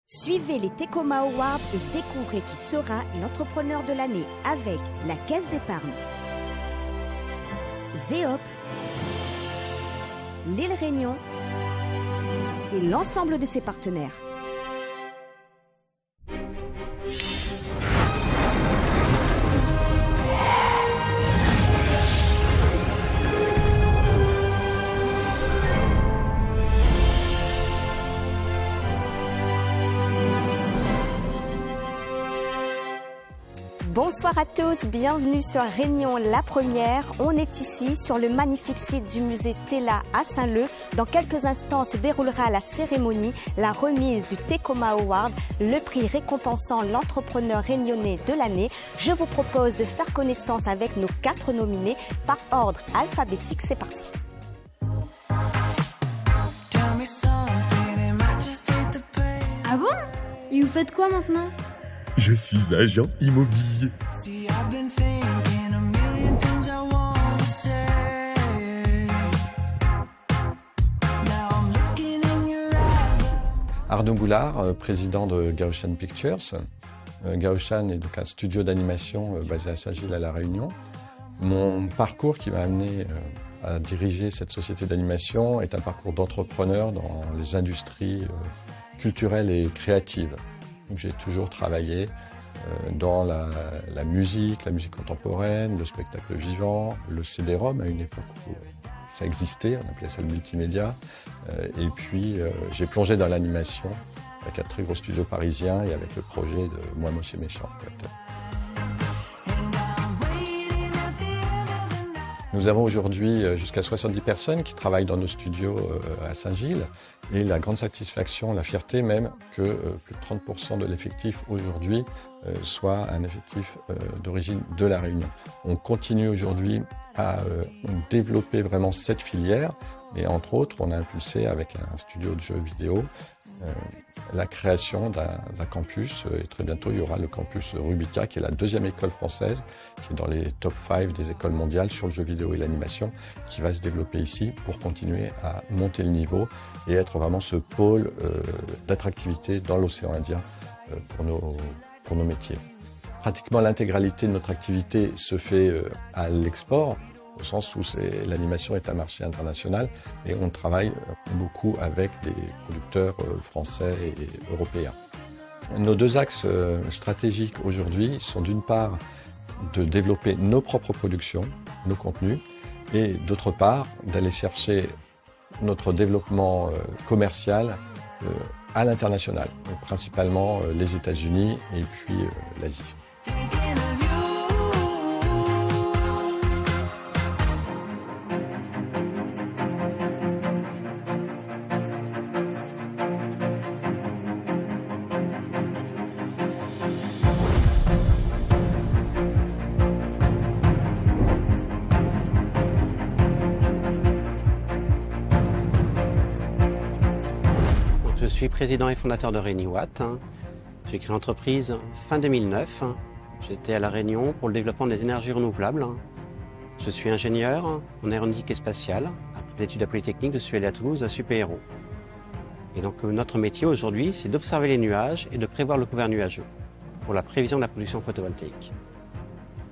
Suivez les Tecoma Awards et découvrez qui sera l'entrepreneur de l'année avec la Caisse d'épargne, ZEOP, l'île Réunion et l'ensemble de ses partenaires. Bonsoir à tous, bienvenue sur Réunion la première. On est ici sur le magnifique site du musée Stella à Saint-Leu. Dans quelques instants se déroulera la cérémonie, la remise du Tecoma Award, le prix récompensant l'entrepreneur réunionnais de l'année. Je vous propose de faire connaissance avec nos 4 nominés par ordre alphabétique. C'est parti. Ah bon? Et vous faites quoi maintenant? Je suis agent immobilier. Arnaud Boulard, président de Gaoshan Pictures. Gaoshan est donc un studio d'animation basé à Saint-Gilles à La Réunion. Mon parcours qui m'a amené à diriger cette société d'animation est un parcours d'entrepreneur dans les industries culturelles et créatives. J'ai toujours travaillé dans la musique contemporaine, le spectacle vivant, le CD-ROM à une époque où ça existait, on appelait ça le multimédia. Et puis j'ai plongé dans l'animation avec un très gros studio parisien et avec le projet de Moi Moche et Méchant. Nous avons aujourd'hui jusqu'à 70 personnes qui travaillent dans nos studios à Saint-Gilles et la grande satisfaction, la fierté même que plus de 30% de l'effectif aujourd'hui soit un effectif d'origine de La Réunion. On continue aujourd'hui à développer vraiment cette filière et entre autres on a impulsé avec un studio de jeux vidéo la création d'un campus et très bientôt il y aura le campus Rubika qui est la 2e école française qui est dans les top 5 des écoles mondiales sur le jeu vidéo et l'animation qui va se développer ici pour continuer à monter le niveau et être vraiment ce pôle d'attractivité dans l'océan Indien pour nos métiers. Pratiquement l'intégralité de notre activité se fait à l'export au sens où l'animation est un marché international et on travaille beaucoup avec des producteurs français et européens. Nos 2 axes stratégiques aujourd'hui sont d'une part de développer nos propres productions, nos contenus, et d'autre part d'aller chercher notre développement commercial à l'international, principalement les États-Unis et puis l'Asie. Je suis président et fondateur de RéuniWatt. J'ai créé l'entreprise fin 2009. J'étais à La Réunion pour le développement des énergies renouvelables. Je suis ingénieur en aéronautique et spatiale. Après des études à Polytechnique, je suis allé à Toulouse à Super-Héros. Et donc notre métier aujourd'hui, c'est d'observer les nuages et de prévoir le couvert nuageux pour la prévision de la production photovoltaïque.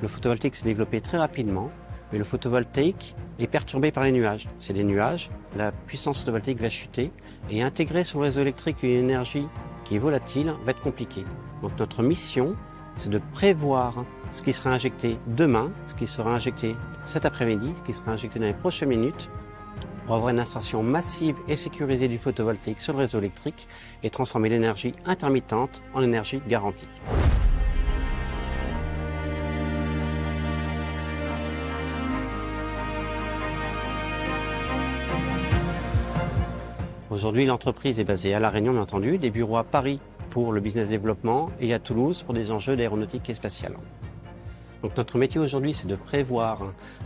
Le photovoltaïque s'est développé très rapidement, mais le photovoltaïque est perturbé par les nuages. C'est les nuages, la puissance photovoltaïque va chuter et intégrer sur le réseau électrique une énergie qui est volatile va être compliqué. Donc notre mission, c'est de prévoir ce qui sera injecté demain, ce qui sera injecté cet après-midi, ce qui sera injecté dans les prochaines minutes, pour avoir une insertion massive et sécurisée du photovoltaïque sur le réseau électrique et transformer l'énergie intermittente en énergie garantie. Aujourd'hui, l'entreprise est basée à La Réunion, bien entendu, des bureaux à Paris pour le business développement et à Toulouse pour des enjeux d'aéronautique et spatiale. Donc notre métier aujourd'hui, c'est de prévoir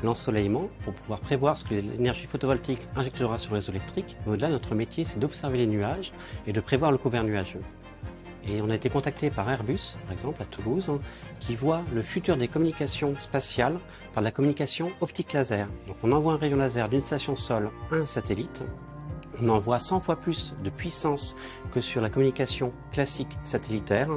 l'ensoleillement pour pouvoir prévoir ce que l'énergie photovoltaïque injectera sur le réseau électrique. Au-delà, notre métier, c'est d'observer les nuages et de prévoir le couvert nuageux. Et on a été contacté par Airbus, par exemple, à Toulouse, qui voit le futur des communications spatiales par la communication optique laser. Donc on envoie un rayon laser d'une station sol à un satellite. On envoie 100 fois plus de puissance que sur la communication classique satellitaire.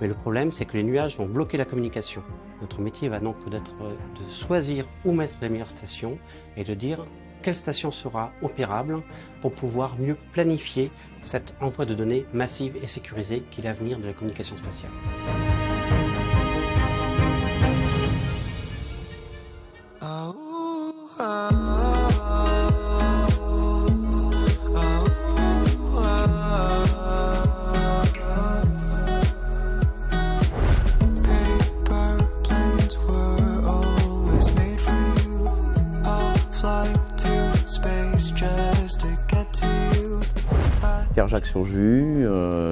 Mais le problème, c'est que les nuages vont bloquer la communication. Notre métier va donc être de choisir où mettre les meilleures stations et de dire quelle station sera opérable pour pouvoir mieux planifier cet envoi de données massive et sécurisée qui est l'avenir de la communication spatiale. Pierre-Jacques Surjus,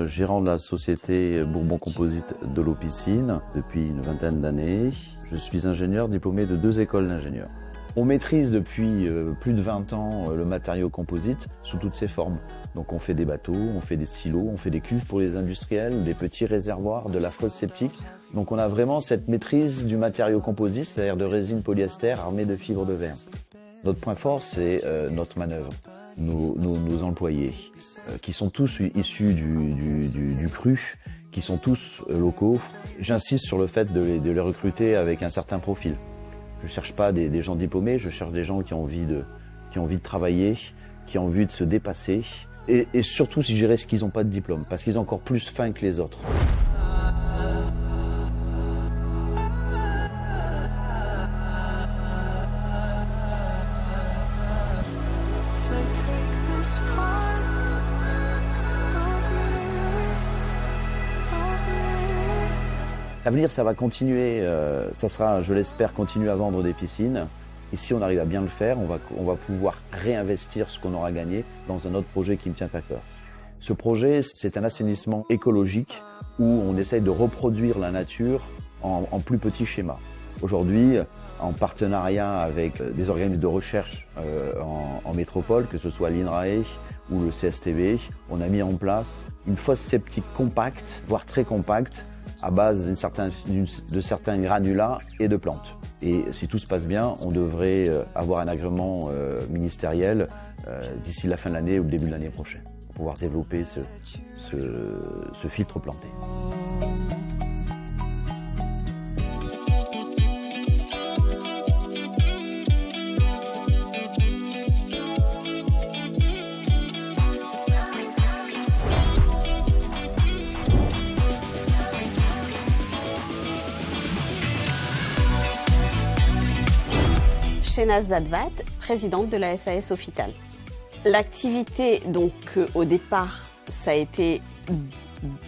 gérant de la société Bourbon Composite de l'eau piscine depuis une vingtaine d'années. Je suis ingénieur diplômé de 2 écoles d'ingénieurs. On maîtrise depuis plus de 20 ans le matériau composite sous toutes ses formes. Donc on fait des bateaux, on fait des silos, on fait des cuves pour les industriels, des petits réservoirs, de la fosse septique. Donc on a vraiment cette maîtrise du matériau composite, c'est-à-dire de résine polyester armée de fibres de verre. Notre point fort, c'est notre manœuvre. Nos employés, qui sont tous issus du cru, qui sont tous locaux. J'insiste sur le fait de les recruter avec un certain profil. Je ne cherche pas des gens diplômés, je cherche des gens qui ont envie de travailler, qui ont envie de se dépasser. Et surtout, si je dirais, qu'ils n'ont pas de diplôme, parce qu'ils ont encore plus faim que les autres. L'avenir, ça va continuer, ça sera, je l'espère, continuer à vendre des piscines. Et si on arrive à bien le faire, on va pouvoir réinvestir ce qu'on aura gagné dans un autre projet qui me tient à cœur. Ce projet, c'est un assainissement écologique où on essaye de reproduire la nature en plus petit schéma. Aujourd'hui, en partenariat avec des organismes de recherche en métropole, que ce soit l'INRAE ou le CSTB, on a mis en place une fosse septique compacte, voire très compacte, à base de certains granulats et de plantes. Et si tout se passe bien, on devrait avoir un agrément ministériel d'ici la fin de l'année ou le début de l'année prochaine, pour pouvoir développer ce filtre planté. Shehnaz Zadvat, présidente de la SAS Sofital. L'activité, donc au départ, ça a été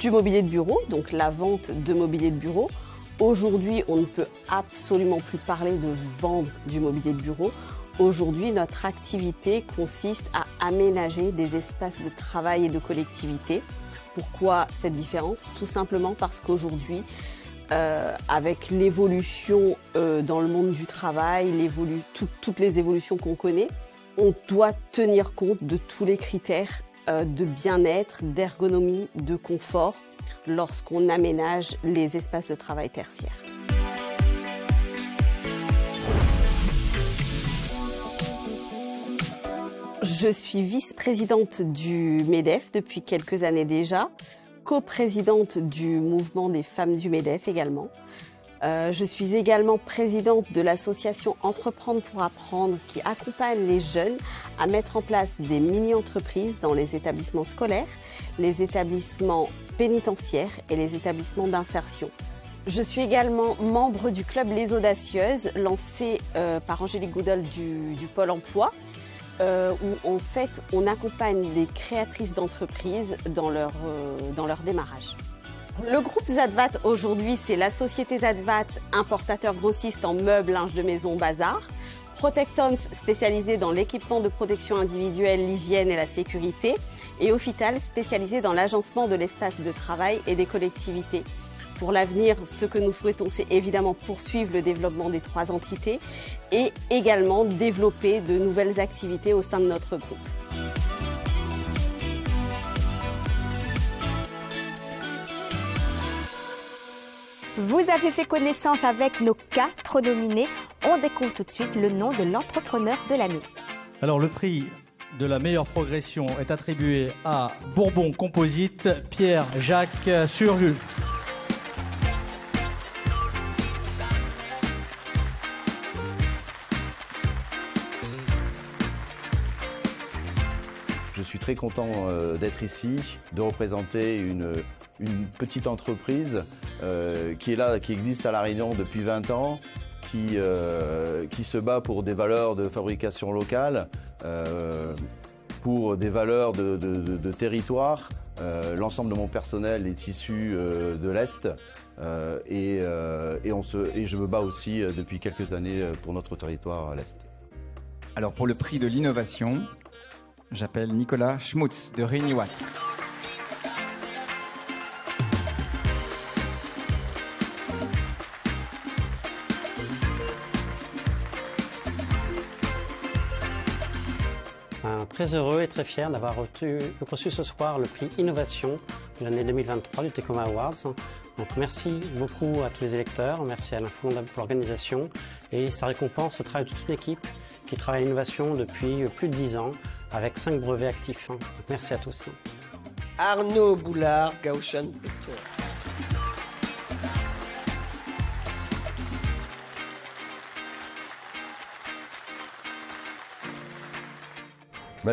du mobilier de bureau, donc la vente de mobilier de bureau. Aujourd'hui, on ne peut absolument plus parler de vendre du mobilier de bureau. Aujourd'hui, notre activité consiste à aménager des espaces de travail et de collectivité. Pourquoi cette différence? Tout simplement parce qu'aujourd'hui, avec l'évolution dans le monde du travail, toutes les évolutions qu'on connaît, on doit tenir compte de tous les critères de bien-être, d'ergonomie, de confort lorsqu'on aménage les espaces de travail tertiaires. Je suis vice-présidente du MEDEF depuis quelques années déjà, coprésidente du mouvement des femmes du MEDEF également. Je suis également présidente de l'association Entreprendre pour apprendre qui accompagne les jeunes à mettre en place des mini-entreprises dans les établissements scolaires, les établissements pénitentiaires et les établissements d'insertion. Je suis également membre du club Les Audacieuses lancé par Angélique Goudol du Pôle emploi. Où en fait on accompagne des créatrices d'entreprises dans leur démarrage. Le groupe Zadvat aujourd'hui, c'est la société Zadvat, importateur grossiste en meubles, linge de maison, bazar. Protectoms, spécialisé dans l'équipement de protection individuelle, l'hygiène et la sécurité. Et Ofital, spécialisé dans l'agencement de l'espace de travail et des collectivités. Pour l'avenir, ce que nous souhaitons, c'est évidemment poursuivre le développement des 3 entités et également développer de nouvelles activités au sein de notre groupe. Vous avez fait connaissance avec nos 4 nominés. On découvre tout de suite le nom de l'entrepreneur de l'année. Alors le prix de la meilleure progression est attribué à Bourbon Composite, Pierre-Jacques Surjus. Je suis très content d'être ici, de représenter une petite entreprise qui est là, qui existe à La Réunion depuis 20 ans, qui se bat pour des valeurs de fabrication locale, pour des valeurs de territoire. L'ensemble de mon personnel est issu de l'Est et je me bats aussi depuis quelques années pour notre territoire à l'Est. Alors pour le prix de l'innovation, j'appelle Nicolas Schmutz de Réniwatt. Très heureux et très fier d'avoir reçu ce soir le prix Innovation de l'année 2023 du Tecoma Awards. Donc merci beaucoup à tous les électeurs, merci à l'Info-Mondial pour l'organisation et ça récompense le travail de toute une équipe qui travaille à l'innovation depuis plus de 10 ans avec 5 brevets actifs. Donc merci à tous. Arnaud Boulard, Gaussian Pictures.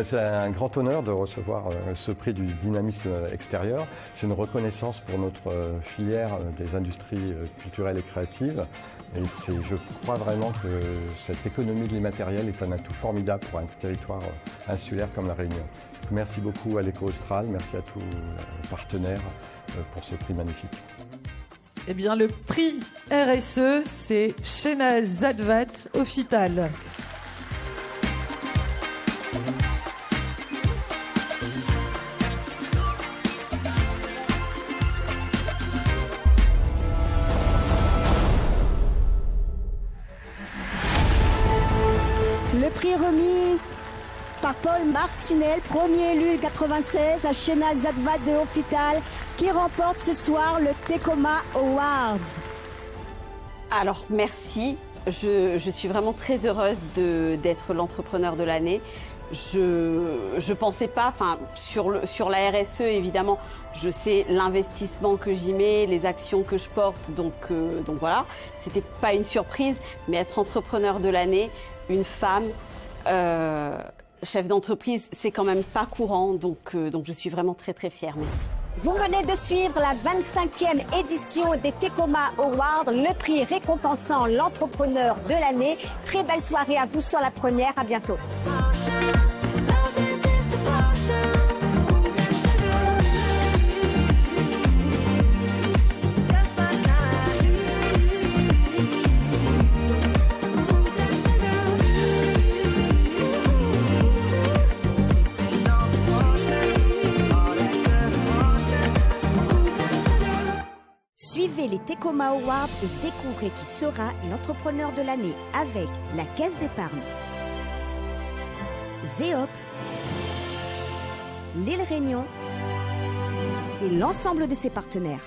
C'est un grand honneur de recevoir ce prix du dynamisme extérieur. C'est une reconnaissance pour notre filière des industries culturelles et créatives. Et je crois vraiment que cette économie de l'immatériel est un atout formidable pour un territoire insulaire comme La Réunion. Merci beaucoup à l'Éco-Austral, merci à tous les partenaires pour ce prix magnifique. Eh bien, le prix RSE, c'est Shehnaz Zadvat, Ophital. Le prix remis par Paul Martinel, premier élu 96 à Shehnaz Zadvat de Ophital, qui remporte ce soir le Tecoma Award. Alors merci, je suis vraiment très heureuse d'être l'entrepreneur de l'année. Je pensais pas, sur la RSE évidemment, je sais l'investissement que j'y mets, les actions que je porte, donc voilà, c'était pas une surprise, mais être entrepreneur de l'année, une femme, chef d'entreprise, c'est quand même pas courant, donc je suis vraiment très très fière. Merci. Vous venez de suivre la 25e édition des Tecoma Awards, le prix récompensant l'entrepreneur de l'année. Très belle soirée à vous sur La Première, à bientôt. Suivez les Tecoma Awards et découvrez qui sera l'entrepreneur de l'année avec la Caisse d'épargne, ZEOP, l'île Réunion et l'ensemble de ses partenaires.